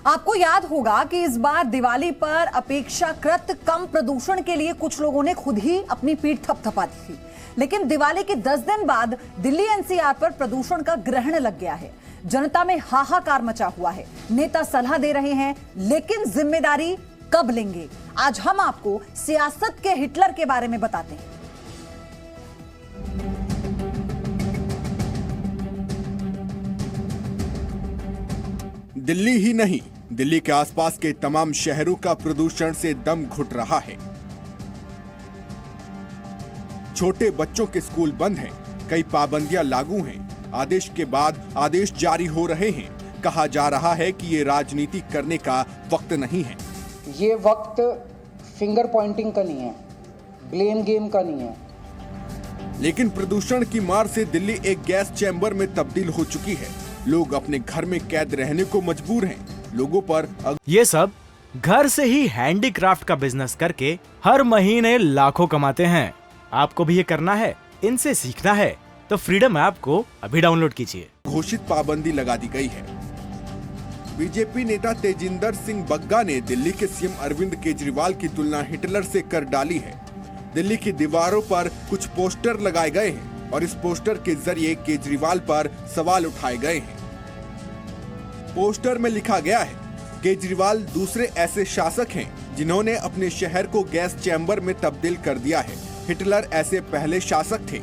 आपको याद होगा कि इस बार दिवाली पर अपेक्षाकृत कम प्रदूषण के लिए कुछ लोगों ने खुद ही अपनी पीठ थपथपा दी थी, लेकिन दिवाली के 10 दिन बाद दिल्ली एनसीआर पर प्रदूषण का ग्रहण लग गया है। जनता में हाहाकार मचा हुआ है। नेता सलाह दे रहे हैं, लेकिन जिम्मेदारी कब लेंगे? आज हम आपको सियासत के हिटलर के बारे में बताते हैं। दिल्ली ही नहीं, दिल्ली के आसपास के तमाम शहरों का प्रदूषण से दम घुट रहा है। छोटे बच्चों के स्कूल बंद हैं, कई पाबंदियां लागू हैं, आदेश के बाद आदेश जारी हो रहे हैं। कहा जा रहा है कि ये राजनीति करने का वक्त नहीं है। ये वक्त फिंगर पॉइंटिंग का नहीं है, ब्लेम गेम का नहीं है। लेकिन प्रदूषण की मार से दिल्ली एक गैस चैम्बर में तब्दील हो चुकी है। लोग अपने घर में कैद रहने को मजबूर हैं। लोगों पर ये सब घर से ही हैंडीक्राफ्ट का बिजनेस करके हर महीने लाखों कमाते हैं। आपको भी ये करना है, इनसे सीखना है तो फ्रीडम ऐप को अभी डाउनलोड कीजिए। घोषित पाबंदी लगा दी गई है। बीजेपी नेता तेजिंदर सिंह बग्गा ने दिल्ली के सीएम अरविंद केजरीवाल की तुलना हिटलर से कर डाली है। दिल्ली की दीवारों पर कुछ पोस्टर लगाए गए हैं और इस पोस्टर के जरिए केजरीवाल पर सवाल उठाए गए हैं। पोस्टर में लिखा गया है, केजरीवाल दूसरे ऐसे शासक हैं जिन्होंने अपने शहर को गैस चैम्बर में तब्दील कर दिया है। हिटलर ऐसे पहले शासक थे।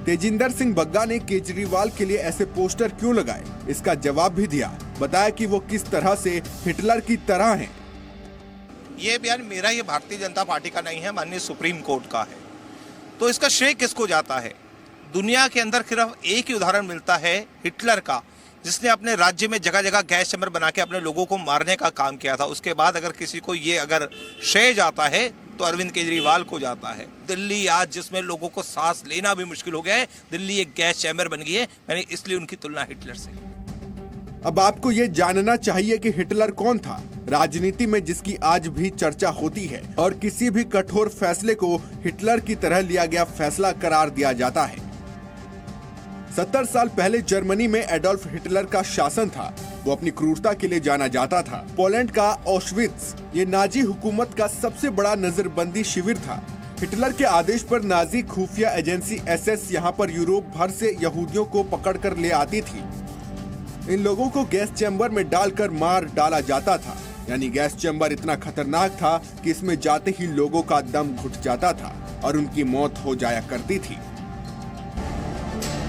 तेजिंदर सिंह बग्गा ने केजरीवाल के लिए ऐसे पोस्टर क्यों लगाए, इसका जवाब भी दिया। बताया कि वो किस तरह से हिटलर की तरह हैं। ये बयान मेरा, ये भारतीय जनता पार्टी का नहीं है, माननीय सुप्रीम कोर्ट का है। तो इसका श्रेय किसको जाता है? दुनिया के अंदर सिर्फ एक ही उदाहरण मिलता है हिटलर का, जिसने अपने राज्य में जगह जगह गैस चैम्बर बना के अपने लोगों को मारने का काम किया था। उसके बाद अगर किसी को ये अगर श्रेय जाता है तो अरविंद केजरीवाल को जाता है। दिल्ली आज जिसमें लोगों को सांस लेना भी मुश्किल हो गया है, दिल्ली एक गैस चैम्बर बन गई है। मैंने इसलिए उनकी तुलना हिटलर से। अब आपको ये जानना चाहिए कि हिटलर कौन था, राजनीति में जिसकी आज भी चर्चा होती है और किसी भी कठोर फैसले को हिटलर की तरह लिया गया फैसला करार दिया जाता है। 70 साल पहले जर्मनी में एडोल्फ हिटलर का शासन था। वो अपनी क्रूरता के लिए जाना जाता था। पोलैंड का ऑश्विट्ज ये नाजी हुकूमत का सबसे बड़ा नजरबंदी शिविर था। हिटलर के आदेश पर नाजी खुफिया एजेंसी एसएस यहाँ पर यूरोप भर से यहूदियों को पकड़कर ले आती थी। इन लोगों को गैस चैम्बर में डालकर मार डाला जाता था। यानी गैस चैम्बर इतना खतरनाक था कि इसमें जाते ही लोगों का दम घुट जाता था और उनकी मौत हो जाया करती थी।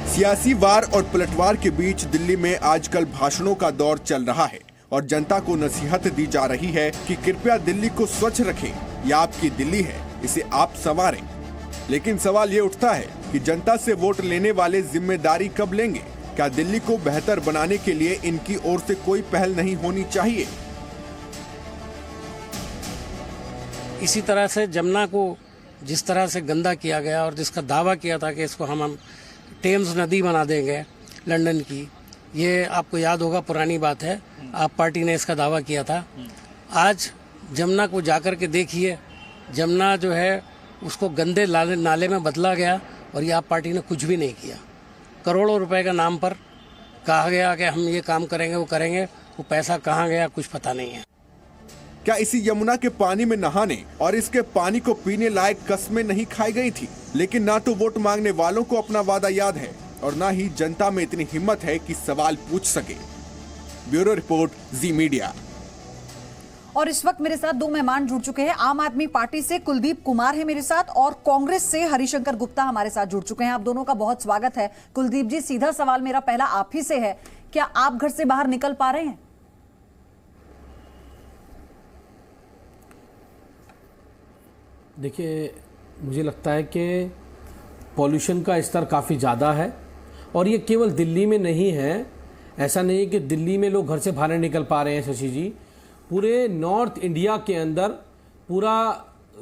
सियासी वार और पलटवार के बीच दिल्ली में आजकल भाषणों का दौर चल रहा है और जनता को नसीहत दी जा रही है कि कृपया दिल्ली को स्वच्छ रखें। यह आपकी दिल्ली है, इसे आप संवारें। लेकिन सवाल ये उठता है कि जनता से वोट लेने वाले जिम्मेदारी कब लेंगे? क्या दिल्ली को बेहतर बनाने के लिए इनकी ओर से कोई पहल नहीं होनी चाहिए? इसी तरह से जमुना को जिस तरह से गंदा किया गया और जिसका दावा किया था कि इसको हम टेम्स नदी बना देंगे लंदन की, ये आपको याद होगा, पुरानी बात है। आप पार्टी ने इसका दावा किया था। आज जमुना को जाकर के देखिए, जमुना जो है उसको गंदे नाले में बदला गया और ये आप पार्टी ने कुछ भी नहीं किया। करोड़ों रुपए का नाम पर कहा गया कि हम ये काम करेंगे, वो करेंगे, वो पैसा कहाँ गया कुछ पता नहीं है। क्या इसी यमुना के पानी में नहाने और इसके पानी को पीने लायक कस्में नहीं खाई गई थी? लेकिन ना तो वोट मांगने वालों को अपना वादा याद है और ना ही जनता में इतनी हिम्मत है कि सवाल पूछ सके। ब्यूरो रिपोर्ट, जी मीडिया। और इस वक्त मेरे साथ दो मेहमान जुड़ चुके हैं। आम आदमी पार्टी से कुलदीप कुमार है मेरे साथ और कांग्रेस से हरिशंकर गुप्ता हमारे साथ जुड़ चुके हैं। आप दोनों का बहुत स्वागत है। कुलदीप जी, सीधा सवाल मेरा पहला आप ही से है, क्या आप घर से बाहर निकल पा रहे हैं? देखिए, मुझे लगता है कि पॉल्यूशन का स्तर काफ़ी ज़्यादा है और ये केवल दिल्ली में नहीं है। ऐसा नहीं है कि दिल्ली में लोग घर से बाहर निकल पा रहे हैं शशि जी। पूरे नॉर्थ इंडिया के अंदर पूरा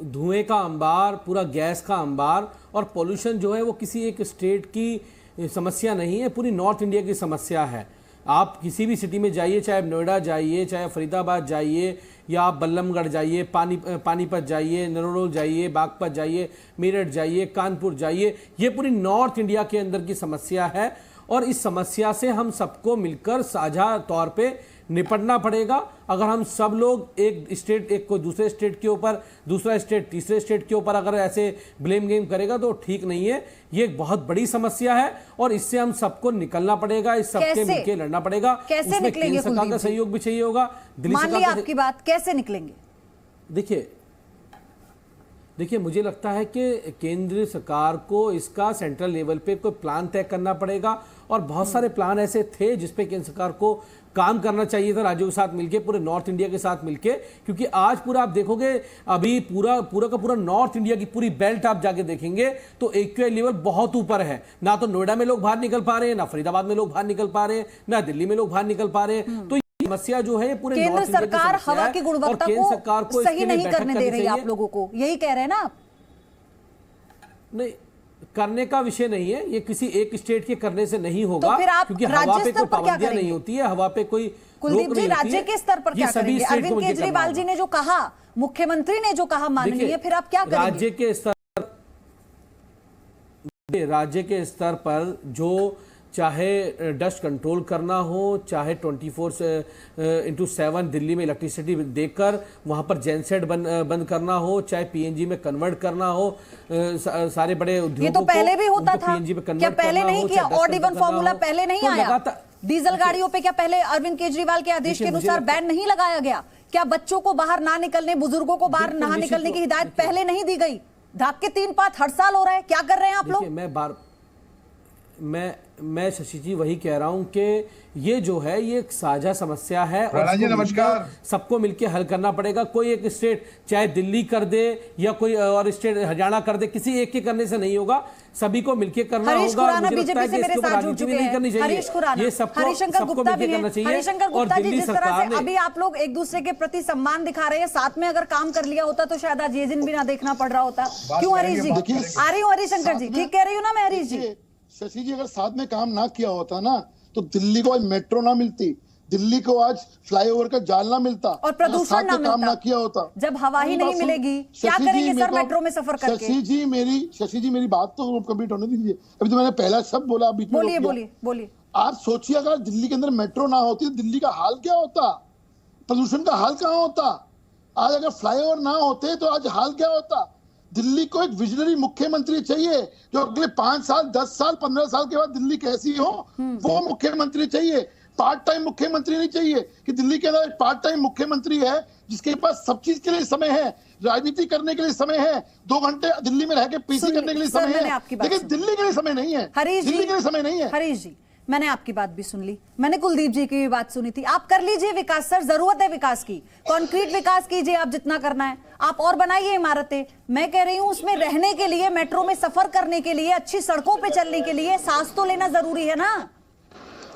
धुएं का अंबार, पूरा गैस का अंबार और पॉल्यूशन जो है वो किसी एक स्टेट की समस्या नहीं है, पूरी नॉर्थ इंडिया की समस्या है। आप किसी भी सिटी में जाइए, चाहे नोएडा जाइए, चाहे फरीदाबाद जाइए, या आप बल्लमगढ़ जाइए, पानीपत जाइए, नरोल जाइए, बागपत जाइए, मेरठ जाइए, कानपुर जाइए, ये पूरी नॉर्थ इंडिया के अंदर की समस्या है। और इस समस्या से हम सबको मिलकर साझा तौर पे निपटना पड़ेगा। अगर हम सब लोग एक स्टेट एक को दूसरे स्टेट के ऊपर, दूसरा स्टेट तीसरे स्टेट के ऊपर अगर ऐसे ब्लेम गेम करेगा तो ठीक नहीं है। ये एक बहुत बड़ी समस्या है और इससे हम सबको निकलना पड़ेगा, इस सबके मिलकर लड़ना पड़ेगा। कैसे निकलेंगे? केंद्र सरकार का सहयोग भी चाहिए होगा, दिल्ली मान लिया आपकी बात, कैसे निकलेंगे? देखिए मुझे लगता है कि केंद्र सरकार को इसका सेंट्रल लेवल पे कोई प्लान तय करना पड़ेगा और बहुत सारे प्लान ऐसे थे जिसपे केंद्र सरकार को काम करना चाहिए था राज्यों के साथ मिलके, पूरे नॉर्थ इंडिया के साथ मिलके। क्योंकि आज पूरा आप देखोगे, अभी पूरा का पूरा नॉर्थ इंडिया की पूरी बेल्ट आप जाके देखेंगे तो एक्यूआई लेवल बहुत ऊपर है। ना तो नोएडा में लोग बाहर निकल पा रहे हैं, ना फरीदाबाद में लोग बाहर निकल पा रहे हैं, ना दिल्ली में लोग बाहर निकल पा रहे हैं। तो समस्या जो है पूरे केंद्र सरकार हवा की गुणवत्ता को सही नहीं करने दे रही है आप लोगों को, यही कह रहे हैं ना आप? नहीं, करने का विषय नहीं है ये, किसी एक स्टेट के करने से नहीं होगा। तो फिर आप क्योंकि हवा पे कोई पाबंदियां नहीं होती है, हवा पे कोई कुलदीप जी राज्य के स्तर पर क्या करेंगे? अरविंद केजरीवाल जी ने जो कहा, मुख्यमंत्री ने जो कहा माननीय, फिर आप क्या करेंगे? राज्य के स्तर पर जो चाहे डस्ट कंट्रोल करना हो, चाहे 24/7 दिल्ली में इलेक्ट्रिसिटी देकर वहां पर जेनसेट बंद करना हो, चाहे पीएनजी में कन्वर्ट करना हो, सारे बड़े उद्योगों ये तो पहले भी होता था, पीएनजी में क्या कन्वर्ट पहले करना नहीं हो, किया? ऑड इवन फॉर्मूला पहले नहीं आया? डीजल गाड़ियों पे क्या पहले अरविंद केजरीवाल के आदेश के अनुसार बैन नहीं लगाया गया? क्या बच्चों को बाहर ना निकलने, बुजुर्गों को बाहर ना निकलने की हिदायत पहले नहीं दी गई? ढाक के 3 पात हर साल हो रहा है, क्या कर रहे हैं आप लोग? मैं शशि जी वही कह रहा हूं कि ये जो है ये एक साझा समस्या है और नमस्कार, सबको मिलकर हल करना पड़ेगा। कोई एक स्टेट चाहे दिल्ली कर दे या कोई और स्टेट हरियाणा कर दे, किसी एक के करने से नहीं होगा, सभी को मिलकर करना होगा। बीजेपी से मेरे साथ जुड़ चुके हैं हरीश खुराना, हरिशंकर गुप्ता भी हैं। हरिशंकर गुप्ता जी, जिस तरह से अभी आप लोग एक दूसरे के प्रति सम्मान दिखा रहे हैं, साथ में अगर काम कर लिया होता तो शायद आज ये दिन भी ना देखना पड़ रहा होता। क्यों हरीश जी? आ रही हूँ हरिशंकर जी, ठीक कह रही हूँ ना मैं हरीश जी? शशि जी, अगर साथ में काम ना किया होता ना तो दिल्ली को आज मेट्रो ना मिलती, दिल्ली को आज फ्लाईओवर का जाल ना मिलता और प्रदूषण ना काम ना किया होता। जब हवा ही नहीं मिलेगी क्या करेंगे सर मेट्रो में सफर करके? शशि जी मेरी बात तो कंप्लीट होने दीजिए। अभी तो मैंने पहला शब्द बोला, बीच में बोलिए। आप सोचिए अगर दिल्ली के अंदर मेट्रो ना होती तो दिल्ली का हाल क्या होता, प्रदूषण का हाल कहाँ होता? आज अगर फ्लाईओवर ना होते तो आज हाल क्या होता? दिल्ली को एक विजनरी मुख्यमंत्री चाहिए जो अगले 5 साल 10 साल 15 साल के बाद दिल्ली कैसी हो वो मुख्यमंत्री चाहिए। पार्ट टाइम मुख्यमंत्री नहीं चाहिए कि दिल्ली के अंदर पार्ट टाइम मुख्यमंत्री है जिसके पास सब चीज के लिए समय है, राजनीति करने के लिए समय है, 2 घंटे दिल्ली में रह के पीसी करने के लिए समय है, लेकिन दिल्ली के लिए समय नहीं है। दिल्ली के लिए समय नहीं है। हरीश जी, मैंने आपकी बात भी सुन ली, मैंने कुलदीप जी की भी बात सुनी थी। आप कर लीजिए विकास सर, जरूरत है विकास की, कॉन्क्रीट विकास कीजिए आप जितना करना है, आप और बनाइए इमारतें। मैं कह रही हूं उसमें रहने के लिए, मेट्रो में सफर करने के लिए, अच्छी सड़कों पे चलने के लिए सांस तो लेना जरूरी है ना।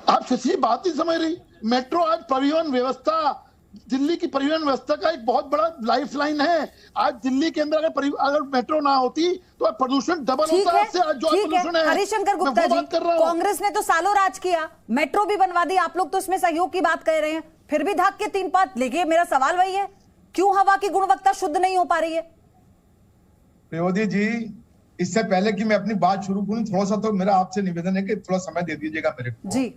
आप शशि बात ही समझ रही। मेट्रो आज परिवहन व्यवस्था, दिल्ली की परिवहन व्यवस्था का एक बहुत बड़ा लाइफलाइन है। आज दिल्ली के अंदर अगर मेट्रो ना होती तो प्रदूषण डबल होता है। जो प्रदूषण है, हरिशंकर गुप्ता जी, कांग्रेस ने तो सालों राज किया, मेट्रो भी बनवा दी, आप लोग तो इसमें सहयोग की बात कर रहे हैं, फिर भी धाक के 3 पात लेके मेरा सवाल वही है, क्यों हवा की गुणवत्ता शुद्ध नहीं हो पा रही है? प्रयोदी जी, इससे पहले कि मैं अपनी बात शुरू करूं, थोड़ा सा तो मेरा आपसे निवेदन है कि थोड़ा समय दे दीजिएगा मेरे को जी,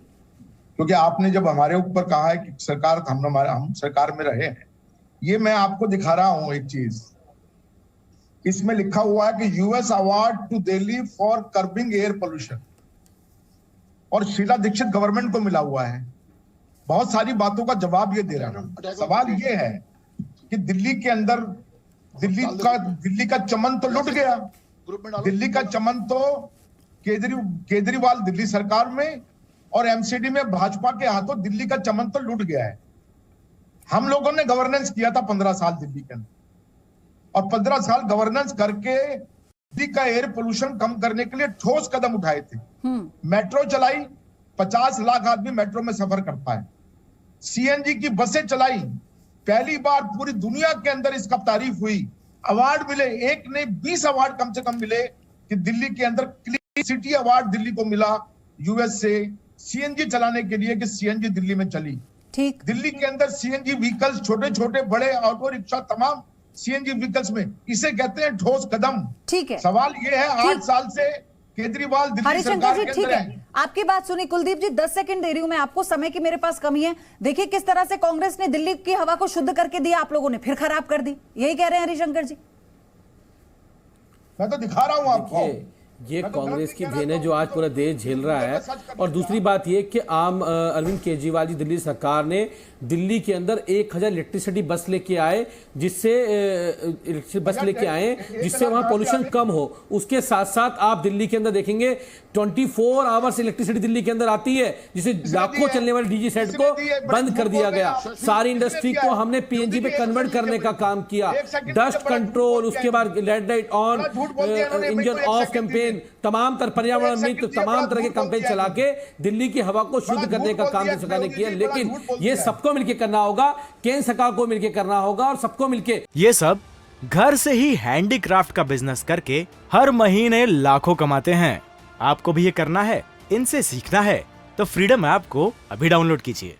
क्योंकि आपने जब हमारे ऊपर कहा है कि सरकार हम सरकार में रहे हैं, ये मैं आपको दिखा रहा हूं एक चीज। इसमें लिखा हुआ है कि US award to Delhi for curbing air pollution, और शीला दीक्षित गवर्नमेंट को मिला हुआ है। बहुत सारी बातों का जवाब ये दे रहा हूं। सवाल ये है कि दिल्ली के अंदर दिल्ली का चमन तो लुट गया। दिल्ली का चमन तो केजरीवाल दिल्ली सरकार में और एमसीडी में भाजपा के हाथों दिल्ली का चमन तो लूट गया है। हम लोगों ने गवर्नेंस किया था 15 साल दिल्ली के अंदर, और 15 साल गवर्नेंस करके दिल्ली का एयर पोल्यूशन कम करने के लिए ठोस कदम उठाए थे। मेट्रो चलाई, 50 लाख आदमी मेट्रो में सफर करता है। सीएनजी की बसें चलाई, पहली बार पूरी दुनिया के अंदर इसका तारीफ हुई। अवार्ड मिले, एक नहीं 20 अवार्ड कम से कम मिले कि दिल्ली के अंदर क्लीन सिटी अवार्ड दिल्ली को मिला यूएस से सीएनजी चलाने के लिए, कि सीएनजी दिल्ली में चली। ठीक, दिल्ली के अंदर सीएनजी व्हीकल्स, छोटे छोटे बड़े ऑटो रिक्शा, तमाम सीएनजी व्हीकल्स में, इसे कहते हैं ठोस कदम। ठीक है। सवाल ये है 8 साल से केजरीवाल दिल्ली हरिशंकर सरकार जी के ठीक अंदर है, आपकी बात सुनी। कुलदीप जी 10 सेकंड दे रही हूं मैं आपको, समय की मेरे पास कमी है। देखिए किस तरह से कांग्रेस ने दिल्ली की हवा को शुद्ध करके दिया, आप लोगों ने फिर खराब कर दी। यही कह रहे हैं हरिशंकर जी? मैं तो दिखा रहा हूं आपको। ये कांग्रेस की देन है जो आज पूरा देश झेल रहा है। और दूसरी बात ये कि अरविंद केजरीवाल जी दिल्ली सरकार ने दिल्ली के अंदर 1000 इलेक्ट्रिसिटी बस लेके आए, जिससे वहां पोल्यूशन कम हो। उसके साथ साथ आप दिल्ली के अंदर देखेंगे 24 आवर्स इलेक्ट्रिसिटी दिल्ली के अंदर आती है, जिसे लाखों चलने वाले डीजी सेट को बंद कर दिया गया। सारी इंडस्ट्री को हमने पीएनजी पे कन्वर्ट करने का काम किया। डस्ट कंट्रोल, उसके बाद red light on, engine of campaign, तमाम तरह पर्यावरण मित्र तमाम तरह के कैंपेन चला के दिल्ली की हवा को शुद्ध करने का काम सरकार ने किया। लेकिन ये सबको मिलकर करना होगा, केंद्र सरकार को मिलकर करना होगा और सबको मिलकर। ये सब घर से ही हैंडीक्राफ्ट का बिजनेस करके हर महीने लाखों कमाते हैं। आपको भी ये करना है, इनसे सीखना है तो फ्रीडम ऐप को अभी डाउनलोड कीजिए।